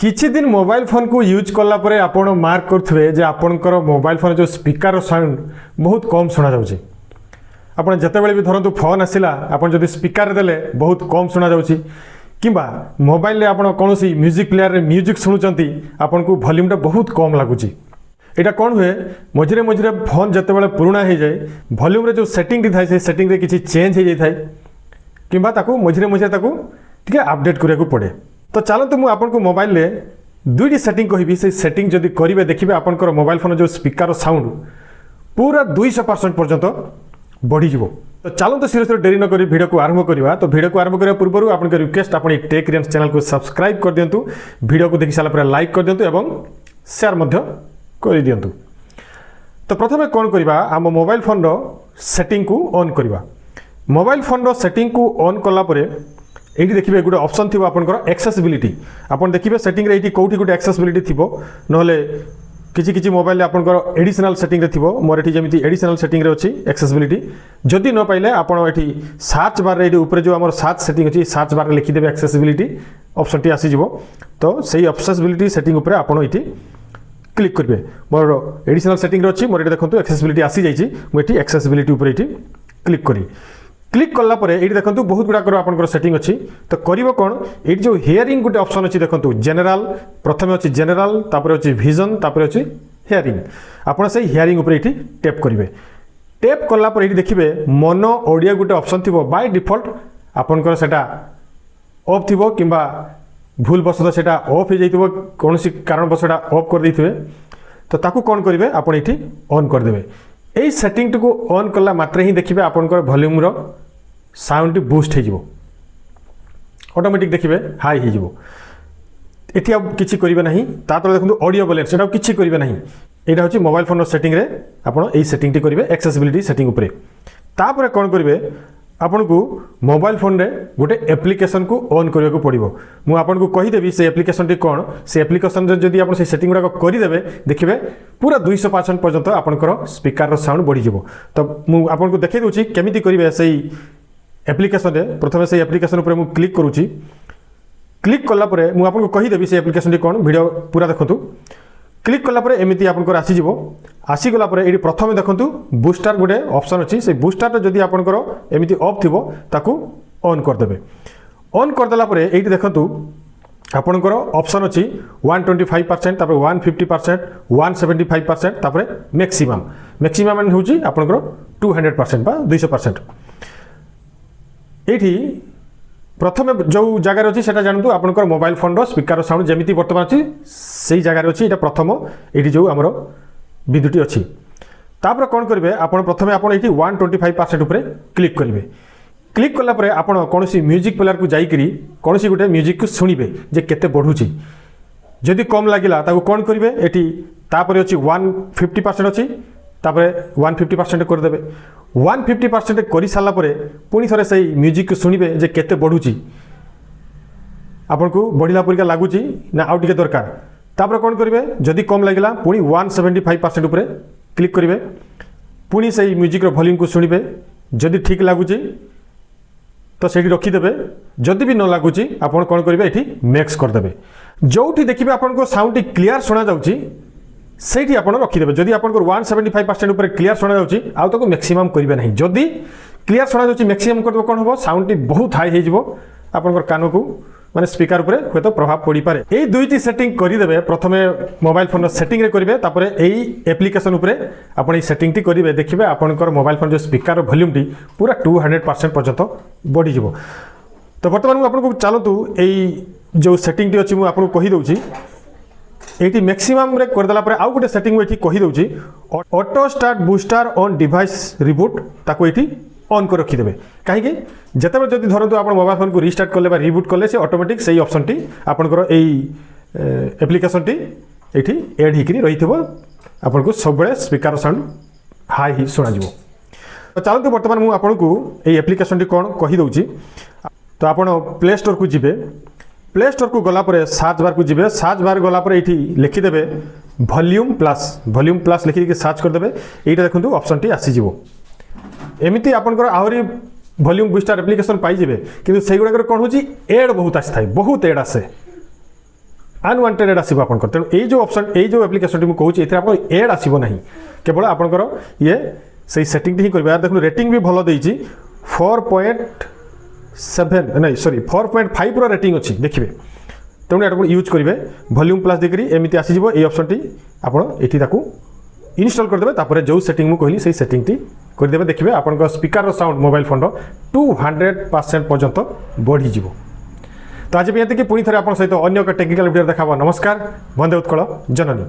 किछि दिन mobile phone को यूज कला परे आपण मार्क करथुवे जे आपणकर मोबाइल फोन जो स्पीकर साउंड बहुत कम सुना जाउची। आपण जतेबेले भी धरंतु फोन आसिला आपण जदि स्पीकर देले बहुत कम सुना जाउची किंबा मोबाइल रे आपण कोनोसी म्यूजिक प्लेयर रे म्यूजिक सुनुचंती आपण को वॉल्यूम टा बहुत कम लागुची। एटा कोन हुए मझिरे मझिरे फोन जतेबेले पुराना हो जाए वॉल्यूम रे जो सेटिंग थाए से सेटिंग रे किछि चेंज हो जाय थाए किंबा ताकू मझिरे मझिरे ताकू ठीक है अपडेट करिया को पड़े। तो चलते मुझे आपको मोबाइल रे दुईटी सेटिंग कहि से सेटिंग जदि करेंगे देखिए आपंकर मोबाइल फोन जो स्पीकर साउंड पूरा 200% पर्यंत बढ़ीज। तो चलते सीरीज डेरी नक वीडियो को आरंभ करवा। तो वीडियो को आरंभ करने पूर्व आपको रिक्वेस्ट आप टेक रियंस चैनल को सब्सक्राइब कर दिंतु, वीडियो को देखि सारा लाइक कर दिंतु एवं शेयर मध्य कर दिंतु। तो प्रथम कौन करवा आम मोबाइल फोन रो सेटिंग को ऑन करवा। मोबाइल फोन रो सेटिंग को ऑन कला परे एठी देखिबे गोटे ऑप्शन थिबो आपनकर एक्सेसिबिलिटी। आपन देखिबे सेटिंग रे एठी कोठी गोटे एक्सेसिबिलिटी थिबो नहले किछि किछि मोबाइल रे आपनकर एडिशनल सेटिंग रे थिबो। मोर एठी जेमिति एडिशनल सेटिंग रे अछि एक्सेसिबिलिटी। जदि न पाइले आपन एठी सर्च बार रे एठी ऊपर जो हमर सर्च सेटिंग अछि सर्च बार रे लिखि देबे एक्सेसिबिलिटी ऑप्शन टी आसी जिवो। तो सेही एक्सेसिबिलिटी सेटिंग ऊपर आपन एठी क्लिक करबे। मोर एडिशनल सेटिंग रे अछि मोर एठी देखंतु एक्सेसिबिलिटी आसी जाइछि। मु एठी एक्सेसिबिलिटी ऊपर एठी क्लिक करी। क्लिक कला परे एठी देखंतु बहुत गुडा कर आपनकर सेटिंग अछि। तो करिवो कोन एठी जो हियरिंग गुटे ऑप्शन अछि देखंतु जनरल प्रथमे अछि जनरल तापर अछि विजन तापर अछि हियरिंग। आपण से हियरिंग ऊपर एठी टैप करिवे। टैप कला परे एठी देखिबे मोनो ऑडियो गुटे ऑप्शन थिबो बाय डिफॉल्ट आपनकर सेटा ऑफ थिबो किंबा भूल बसत सेटा ऑफ हो जाइथिबो कोनोसी कारण बस सेटा ऑफ कर दैथिबे। तो ताकू कोन करिवे आपण एठी ऑन कर देबे। एई सेटिंग को ऑन कला मात्र ही देखिबे आपनकर वॉल्यूम रो साउंड बूस्ट हो ऑटोमेटिक देखिए हाई हो। एटी अब किसी करेंगे ना तापर देखो ऑडियो बैलेंस से किसी करेंगे ना। यहाँ हूँ मोबाइल फोन सेटिंग रे आपड़ यही सेटिंग करेंगे एक्सेसिबिलिटी सेटिंग उपरे। तापर कौन करेंगे आपन को मोबाइल फोन रे गोटे एप्लिकेशन को ऑन करने को पड़ो। मुझे आपको कहीदेवी से एप्लिकेशन टी कौन से एप्लिकेशन जदि आप सेटिंग गुड़ाक करदे देखिए पूरा 200% पर्यंत आपंकर स्पीकर साउंड बढ़ीज। तो मुझे आपको देखई दूसरी केमी करेंगे से एप्लिकेशन रे प्रथम से एप्लिकेशन उपर मु क्लिक करूची। क्लिक कला परे मु आपको कहीदेवी से एप्लिकेशन टी कौन वीडियो पूरा देखंतु। क्लिक कला परे एमिति आपनकर आसी जिवो। आसी गला परे एडी प्रथमे देखंतु बूस्टर गोटे ऑप्शन अछि। से बूस्टर जदि आपनकर एमिति ऑफ थिबो ताकू ऑन कर देबे। ऑन कर देला परे एडी देखंतु आपनकर ऑप्शन अछि 125% तापर 150% 175% तापर मैक्सिमम। मैक्सिमम मान होची आपनकर 200% बा 200%। एठी प्रथमे जो जगार अच्छी से जानतु आपनकर मोबाइल फोन रो स्पीकर साउंड जमीती बर्तमान अच्छी से जगार अच्छी ये प्रथम ये जो आमर विद्युत अच्छी। तापर कौन करेंगे आप प्रथम आप 125% उपर क्लिक करेंगे। क्लिक कला परे आपन कौन म्यूजिक प्लेयर को जाइकरी कौन गोटे म्यूजिक को शुणिबे जे केते बढ़ुची। जदि कम लगिला ताको कौन करेंगे एटी तापर अच्छी 150% अच्छी तापर 150% करदेवे। 150% कर सारा पुणी थे से म्यूजिक को शुणिबे जे केते बढ़ुची आपन को बढ़िला परिका लगुच ना आउ टिके दरकार। तापर कौन करेंगे जदि कम लगिला पुणी 175% उपर क्लिक करेंगे। पुणी से म्यूजिक वॉल्यूम को शुणिबे जदि ठीक लगुच तो से रखीदे। जदि भी न लगुच आपन कौन करेंगे ये मैक्स करदे। जो देखिए आपन को साउंड क्लियर शुणा जाउची से आप रखीदे। जदि आप 175% उपर क्लियर शुणा जाउची आउ ताको मैक्सिमम करेंगे ना। जदि क्लियर शुणा जाउची मैक्सिमम कर कौन हम साउंड बहुत हाई हो आपन कान को माने स्पीकर उपर हे तो प्रभाव पड़ी पारे। यही दुईटी सेटिंग करदे। प्रथमे मोबाइल फोन सेटिंग रे करेंगे तापर यही एप्लिकेशन उपर आप सेटिंग टी करेंगे देखिए आपंकर मोबाइल फोन जो स्पीकर वॉल्यूम टी पूरा 200% पर्यंत बढ़ीज। तो बर्तमान मुझे आपको चलतु यही जो सेटिंग टी अच्छी मुझे आपको कहीदे ये मैक्सिमम रे करदेला परे आउ गोटे सेटिंग ये कहीदे auto start booster on device reboot ताको ये ऑन कर रखीदे। कहीं जिते जब धरतु आप मोबाइल फोन को रिस्टार्ट कले रिबूट कले से ऑटोमेटिक से ऑप्शन टी आपंकर एप्लिकेशन टी ये एड होकर रही आपको सब स्पीकर साउंड हाई शुणा। तो चलते बर्तमान मुझे आपको ये एप्लिकेशन टी कौन कहीदे। तो आप प्ले स्टोर को जीवे। प्ले स्टोर को गला परे सर्च बार को जीवे। सर्च बार गला परे ये लिखिदेवे वॉल्यूम प्लस लिखिक सर्च करदे। ये देखो ऑप्शन टी आसीज। एमती आपंकर आहरी वॉल्यूम बूस्टर एप्लिकेशन पाइबे कि से गुड़ाक कौन हो एड बहुत आसी था बहुत एड आसे अनवांटेड एड आसो आप तेणु ये जो ऑप्शन ये जो एप्लिकेशन मुझे कहूँ ये आप एड आसो ना केवल आपंकर ये से सेटिंग ही करेंगे। देखो रेटिंग भी भल देती 4.7 नहीं सॉरी 4.5 रेटिंग अच्छी देखिए तेणु यहाँ यूज करेंगे वॉल्यूम प्लस देकर एमती आसीज ये ऑप्शन टी आपको इनस्टॉल करदे तापर जो सेटिंग मुझे कहली से सेटिंग टी करदे देखिए आपन स्पीकर साउंड मोबाइल फोन 200% पर्यंत बढ़ी जीवो। तो आज भी ये पुणी थे आप सहित अन्य टेक्निकल वीडियो देखा। नमस्कार, वंदे उत्कल जननी।